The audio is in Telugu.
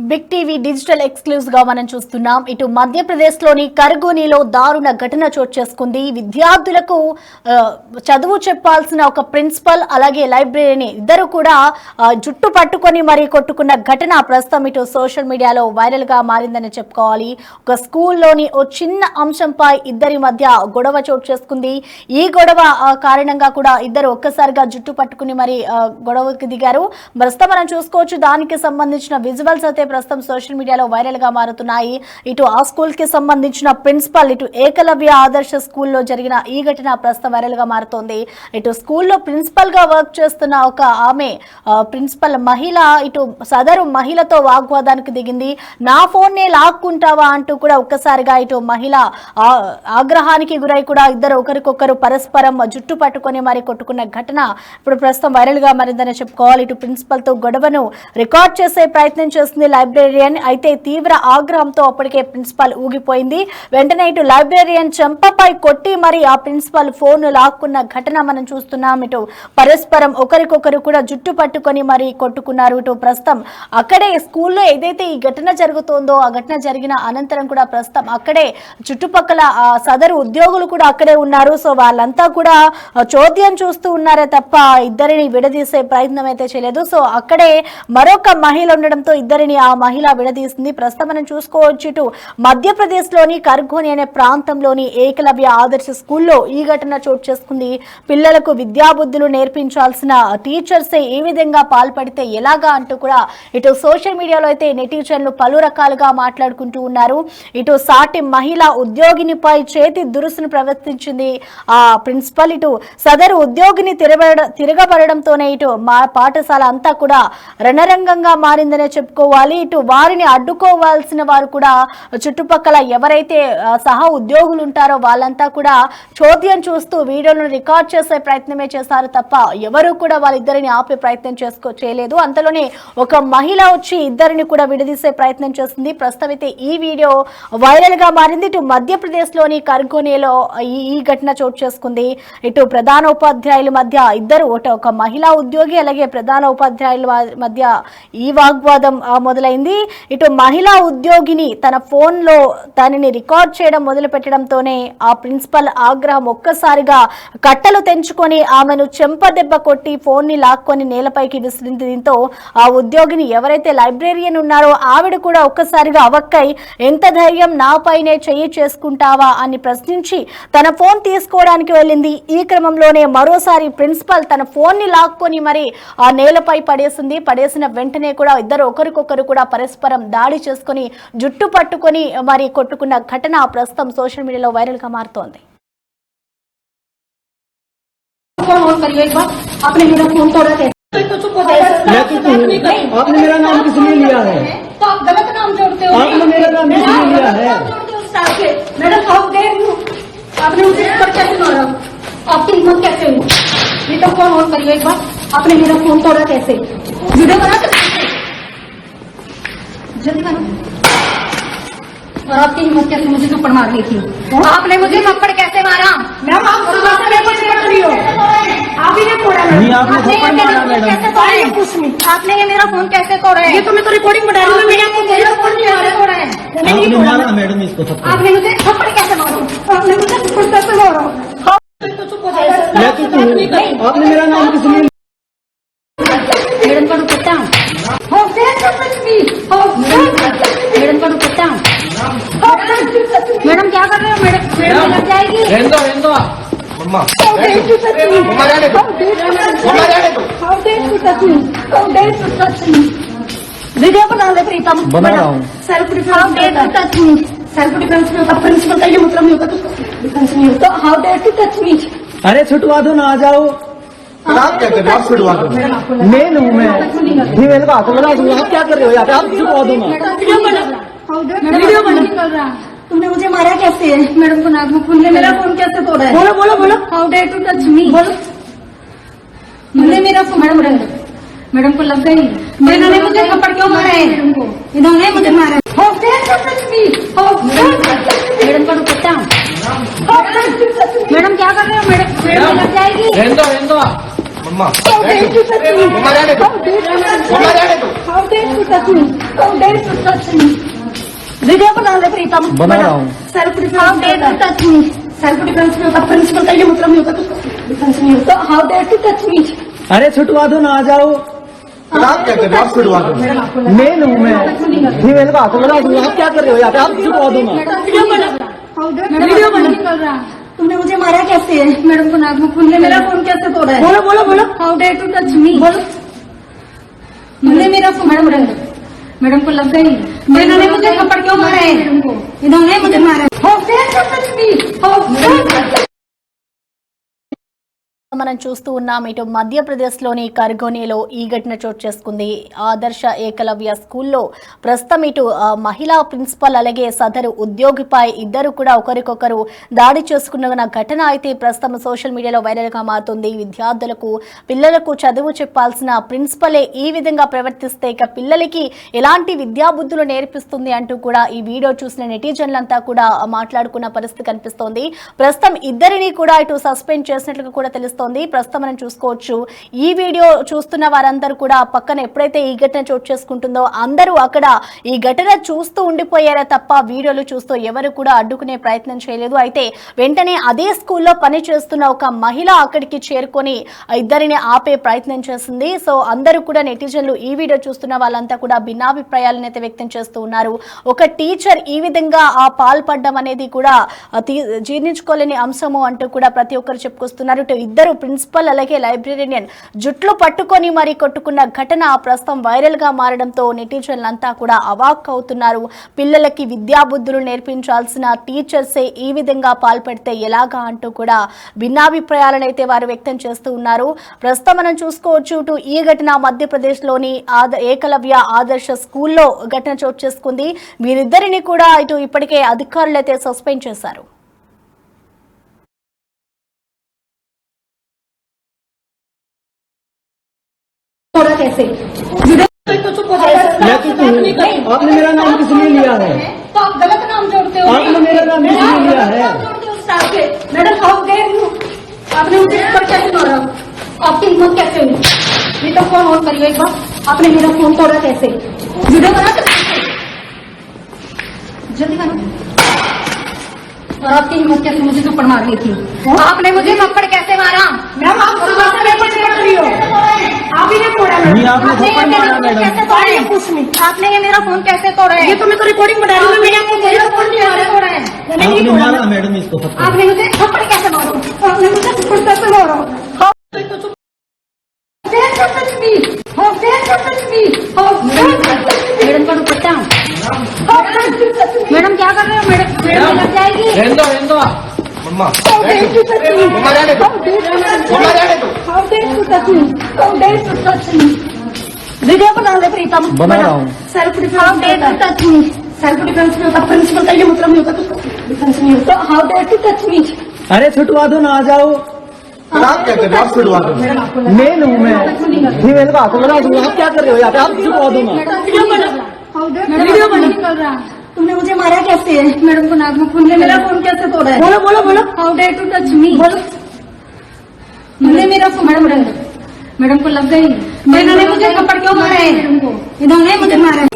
బిగ్ టీవీ డిజిటల్ ఎక్స్క్లూజివ్ గా మనం చూస్తున్నాం. ఇటు మధ్యప్రదేశ్ లోని కర్గోనిలో దారుణ ఘటన చోటు చేసుకుంది. విద్యార్థులకు చదువు చెప్పాల్సిన ఒక ప్రిన్సిపల్ అలాగే లైబ్రరీని ఇద్దరు కూడా జుట్టు పట్టుకొని మరీ కొట్టుకున్న ఘటన ప్రస్తుతం ఇటు సోషల్ మీడియాలో వైరల్ గా మారిందని చెప్పుకోవాలి. ఒక స్కూల్లోని ఓ చిన్న అంశంపై ఇద్దరి మధ్య గొడవ చోటు చేసుకుంది. ఈ గొడవ కారణంగా కూడా ఇద్దరు ఒక్కసారిగా జుట్టు పట్టుకుని మరి గొడవకి దిగారు. ప్రస్తుతం మనం చూసుకోవచ్చు. దానికి సంబంధించిన విజువల్స్ అయితే ప్రస్తుతం సోషల్ మీడియాలో వైరల్ గా మారుతున్నాయి. ఇటు ఆ స్కూల్ కి సంబంధించిన ప్రిన్సిపల్, ఇటు ఏకలవ్య ఆదర్శ స్కూల్లో జరిగిన ఈ ఘటన ప్రస్తుతం వైరల్ గా మారుతోంది. ఇటు స్కూల్లో ప్రిన్సిపల్ గా వర్క్ చేస్తున్న ఒక ఆమె ప్రిన్సిపల్ మహిళ ఇటు సదరు మహిళతో వాగ్వాదానికి దిగింది. నా ఫోన్ నే లాక్కుంటావా అంటూ కూడా ఒక్కసారిగా ఇటు మహిళ ఆగ్రహానికి గురై కూడా ఇద్దరు ఒకరికొకరు పరస్పరం జుట్టు పట్టుకొని మరి కొట్టుకున్న ఘటన ఇప్పుడు ప్రస్తుతం వైరల్ గా మారిందని చెప్పుకోవాలి. ఇటు ప్రిన్సిపల్ తో గొడవను రికార్డ్ చేసే ప్రయత్నం చేస్తుంది లైబ్రేరియన్. అయితే తీవ్ర ఆగ్రహంతో అప్పటికే ప్రిన్సిపల్ ఊగిపోయింది. వెంటనే ఇటు లైబ్రేరియన్ చెంపపై కొట్టి మరి ఆ ప్రిన్సిపల్ ఫోన్ లాక్కున్న ఘటన మనం చూస్తున్నాం. ఇటు పరస్పరం ఒకరికొకరు కూడా జుట్టు పట్టుకొని మరి కొట్టుకున్నారు. ఇటు ప్రస్తుతం అక్కడే స్కూల్లో ఏదైతే ఈ ఘటన జరుగుతోందో ఆ ఘటన జరిగిన అనంతరం కూడా ప్రస్తుతం అక్కడే చుట్టుపక్కల సదరు ఉద్యోగులు కూడా అక్కడే ఉన్నారు. సో వాళ్ళంతా కూడా చోద్యం చూస్తూ ఉన్నారే తప్ప ఇద్దరిని విడదీసే ప్రయత్నం అయితే చేయలేదు. సో అక్కడే మరొక మహిళ ఉండడంతో ఇద్దరిని ఆ మహిళ విడదీసింది. ప్రస్తుతం మనం చూసుకోవచ్చు. ఇటు మధ్యప్రదేశ్ లోని కర్గోని అనే ప్రాంతంలోని ఏకలవ్య ఆదర్శ స్కూల్లో ఈ ఘటన చోటు చేసుకుంది. పిల్లలకు విద్యాబుద్ధులు నేర్పించాల్సిన టీచర్సే ఈ విధంగా పాల్పడితే ఎలాగా అంటూ కూడా ఇటు సోషల్ మీడియాలో అయితే నెటిజన్లు పలు రకాలుగా మాట్లాడుకుంటూ ఉన్నారు. ఇటు సాటి మహిళ ఉద్యోగినిపై చేతి దురుసును ప్రవర్తించింది ఆ ప్రిన్సిపల్. ఇటు సదరు ఉద్యోగిని తిరగబడడంతోనే ఇటు మా పాఠశాల అంతా కూడా రణరంగంగా మారిందనే చెప్పుకోవాలి. ఇటు వారిని అడ్డుకోవాల్సిన వారు కూడా చుట్టుపక్కల ఎవరైతే సహా ఉద్యోగులు ఉంటారో వాళ్ళంతా కూడా చోద్యం చూస్తూ వీడియోలను రికార్డ్ చేసే ప్రయత్నమే చేశారు తప్ప ఎవరు కూడా వాళ్ళిద్దరిని ఆపే ప్రయత్నం చేయలేదు. అంతలోనే ఒక మహిళ వచ్చి ఇద్దరిని కూడా విడదీసే ప్రయత్నం చేస్తుంది. ప్రస్తుతం అయితే ఈ వీడియో వైరల్ గా మారింది. ఇటు మధ్యప్రదేశ్ లోని కర్గోనేలో ఈ ఘటన చోటు చేసుకుంది. ఇటు ప్రధాన ఉపాధ్యాయుల మధ్య ఇద్దరు ఒక మహిళా ఉద్యోగి అలాగే ప్రధాన ఉపాధ్యాయుల మధ్య ఈ వాగ్వాదం మొదలైంది. ఇటు మహిళా ఉద్యోగిని తన ఫోన్ లో దానిని రికార్డ్ చేయడం మొదలు పెట్టడంతోనే ఆ ప్రిన్సిపల్ ఆగ్రహం ఒక్కసారిగా కట్టలు తెంచుకొని ఆమెను చెంపదెబ్బ కొట్టి ఫోన్ ని లాక్కొని నేలపైకి విసిరింది. దీంతో ఆ ఉద్యోగిని ఎవరైతే లైబ్రేరియన్ ఉన్నారో ఆవిడ కూడా ఒక్కసారిగా అవక్కై ఎంత ధైర్యం నాపైనే చెయ్యి చేసుకుంటావా అని ప్రశ్నించి తన ఫోన్ తీసుకోవడానికి వెళ్ళింది. ఈ క్రమంలోనే మరోసారి ప్రిన్సిపల్ తన ఫోన్ ని లాక్కొని మరి ఆ నేలపై పడేసింది. పడేసిన వెంటనే కూడా ఇద్దరు ఒకరికొకరు కూడా పరస్పరం దాడి చేసుకుని జుట్టు పట్టుకొని మరి కొట్టుకున్న ఘటన ప్రస్తుతం సోషల్ మీడియాలో వైరల్ గా మారుతోంది. आपने मेरा फोन तोड़ा थे तो चुप हो जाए। आपने मेरा नाम किस लिए लिया है? तो आप गलत नाम जोड़ते हो। आपने मेरा नाम किस लिए लिया है? मैडम हाउ डेयर यू, आपने मुझे पर कैसे मारा? आपकी हिम्मत कैसे हुई? ये तो फोन ऑन करिए एक बार। आपने मेरा फोन तोड़ा कैसे? वीडियो बना जल्दी बनो। और आपकी हिम्मत कैसे मुझे थप्पड़ मार रही थी? आपने मुझे थप्पड़ कैसे मारा? मैम आप आप ही ने तोड़ा। नहीं आपने थप्पड़ मारा मैडम। आपने ये मेरा फोन कैसे तोड़ा है? ये तो मैं तो रिकॉर्डिंग बना रही हूँ। मेरा फोन कैसे तोड़ा है? आपने मारा मैडम इसको थप्पड़। आपने मुझे थप्पड़ कैसे मारा? आपने मुझे थप्पड़ कैसे मारा? तो चुप हो जाए। आपने मेरा नाम किस लिए? मैडम का दुपट्टा मैडम का दुपट्टा मैडम क्या कर रहे हो? मैडम लग जाएगी। वीडियो बना ले प्रीतम। बना रहा हूँ। सेल्फ डिफेंस सेल्फ डिफेंस में होता, प्रिंसिपल का ये मतलब नहीं होता। डिफेंस नहीं होता। How dare to touch me? अरे छुटवा दो ना, आ जाओ। आप क्या कर रहे हो? आप छुड़वा दो। मैं लूँ मैं फीमेल का हाथ लगा दूंगा। आप क्या कर रहे हो यहाँ पे? आप छुटवा दो ना। वीडियो बना। तुमने मुझे मारा कैसे? मैडम को नाक में खून ले। मेरा फोन कैसे तोड़ा है? बोलो बोलो बोलो। How dare to touch me? बोलो। तुमने मेरा फोन मैडम को लग गई। इन्होंने मुझे थप्पड़ क्यों मारा है? इन्होंने मुझे मारा। How dare to touch me? Madam का दुपट्टा मैडम क्या कर रहे हो? मैडम लग जाएगी। मम्मा How dare you touch me? मम्मा रहने दो How dare you touch मम्मा रहने दो How dare you touch me? How dare you touch me? Video बना ले प्रीतम। बना रहा हूँ। Self defence. How dare you touch me? Self defence में होता प्रिंसिपल का ये मतलब नहीं होता डिफेंस नहीं होता। How dare you touch me? अरे छुटवा दो ना, आ जाओ। आप क्या कर रहे हो? आप छुड़वा दो मेन हूँ मैं, फीमेल का हाथों लगा दूंगा। आप क्या कर रहे हो यहाँ पे? आप छुटवा दो ना। वीडियो बना। वीडियो बना कर रहा। तुमने मुझे मारा कैसे? मैडम को नाक में खून है। मेरा फोन कैसे तोड़ा है? बोलो बोलो बोलो। How dare to touch me? बोलो। तुमने मेरा फोन मैडम को लग गई। इन्होंने मुझे थप्पड़ क्यों मारा है? इन्होंने मुझे मारा। How dare to touch me? How మనం చూస్తూ ఉన్నాం. ఇటు మధ్యప్రదేశ్లోని కర్గోనేలో ఈ ఘటన చోటు చేసుకుంది. ఆదర్శ ఏకలవ్య స్కూల్లో ప్రస్తుతం ఇటు మహిళా ప్రిన్సిపల్ అలాగే సదరు ఉద్యోగిపై ఇద్దరు కూడా ఒకరికొకరు దాడి చేసుకున్న ఘటన అయితే ప్రస్తుతం సోషల్ మీడియాలో వైరల్ గా మారుతుంది. విద్యార్థులకు పిల్లలకు చదువు చెప్పాల్సిన ప్రిన్సిపలే ఈ విధంగా ప్రవర్తిస్తే ఇక పిల్లలకి ఎలాంటి విద్యాబుద్ధులు నేర్పిస్తుంది అంటూ కూడా ఈ వీడియో చూసిన నెటిజన్లంతా కూడా మాట్లాడుకున్న పరిస్థితి కనిపిస్తోంది. ప్రస్తుతం ఇద్దరిని కూడా ఇటు సస్పెండ్ చేసినట్లుగా కూడా తెలుస్తోంది. ప్రస్తుతం మనం చూసుకోవచ్చు. ఈ వీడియో చూస్తున్న వారందరూ కూడా పక్కన ఎప్పుడైతే ఈ ఘటన చోటు చేసుకుంటుందో అందరూ అక్కడ ఈ ఘటన చూస్తూ ఉండిపోయారే తప్ప వీడియోలు చూస్తూ ఎవరు కూడా అడ్డుకునే ప్రయత్నం చేయలేదు. అయితే వెంటనే అదే స్కూల్లో పనిచేస్తున్న ఒక మహిళ అక్కడికి చేరుకొని ఇద్దరిని ఆపే ప్రయత్నం చేసింది. సో అందరూ కూడా నెటిజన్లు ఈ వీడియో చూస్తున్న వాళ్ళంతా కూడా భిన్నాభిప్రాయాలను అయితే వ్యక్తం చేస్తూ ఉన్నారు. ఒక టీచర్ ఈ విధంగా పాల్పడడం అనేది కూడా జీర్ణించుకోలేని అంశము అంటూ కూడా ప్రతి ఒక్కరు చెప్పుకొస్తున్నారు. ఇద్దరు ప్రిన్సిపల్ అలాగే లైబ్రేరియన్ జుట్లు పట్టుకొని మరి కొట్టుకున్న ఘటన ప్రస్తుతం వైరల్ గా మారడంతో నెటిజన్లంతా కూడా అవాక్ అవుతున్నారు. పిల్లలకి విద్యాబుద్ధులు నేర్పించాల్సిన టీచర్సే ఈ విధంగా పాల్పడితే ఎలాగా అంటూ కూడా భిన్నాభిప్రాయాలను అయితే వారు వ్యక్తం చేస్తూ ఉన్నారు. ప్రస్తుతం మనం చూసుకోవచ్చు. ఈ ఘటన మధ్యప్రదేశ్ లోని ఏకలవ్య ఆదర్శ స్కూల్లో ఘటన చోటు చేసుకుంది. వీరిద్దరిని కూడా ఇటు ఇప్పటికే అధికారులు అయితే సస్పెండ్ చేశారు. कैसे? तो चुप हो मैं तो आपने मेरा नाम किस लिए लिया है? तो आप गलत नाम जोड़ते हो। आपने मेरा नाम किस लिए लिया है? Madam how dare you? आपने मुझे पर कैसे मारा? आपकी हिम्मत कैसे हुई? ये तो फोन ऑन करिए एक बार। आपने मेरा फोन तोड़ा कैसे? वीडियो बना जल्दी बना। और आपकी हिम्मत कैसे मुझे थप्पड़ मार रही थी? आपने मुझे थप्पड़ कैसे मारा? मैम आप आप ही ने तोड़ा। नहीं, आपने थप्पड़ मारा मैडम। कैसे तोड़ा है? आपने ये मेरा फोन कैसे तोड़ा है? ये तो मैं तो रिकॉर्डिंग बता रही हूँ। मैंने आपको मेरा फोन नहीं तोड़ा है। आपने मारा मैडम इसको थप्पड़। आपने मुझे थप्पड़ कैसे मारा? आपने मुझे थप्पड़ कैसे मारा? मैडम का दुपट्टा। मैडम क्या कर रहे हो? मैडम लग जाएगी। मम्मा How dare you touch me? मम्मा रहने दो How dare you touch mamma me? रहने दो How dare you touch me? How dare you touch me? Video बना ले प्रीतम। बना रहा हूँ। Self defence. How dare you touch me? Self defence में होता प्रिंसिपल का ये मतलब नहीं होता डिफेंस नहीं होता। How dare you touch me? अरे छुटवा दो ना, आ जाओ। आप क्या कर रहे हो? आप छुड़वा दो मेन हूँ मैं, फीमेल का हाथों लगा दूंगा। आप क्या कर रहे हो यहाँ पे? आप छुटवा दो ना। वीडियो बना। वीडियो बना कर रहा। तुमने मुझे मारा कैसे? मैडम को नाक में खून है। मेरा फोन कैसे तोड़ा है? बोलो बोलो बोलो। How dare to touch me? बोलो। तुमने मेरा फोन मैडम को लग गई। इन्होंने मुझे थप्पड़ क्यों मारा है? इन्होंने मुझे मारा।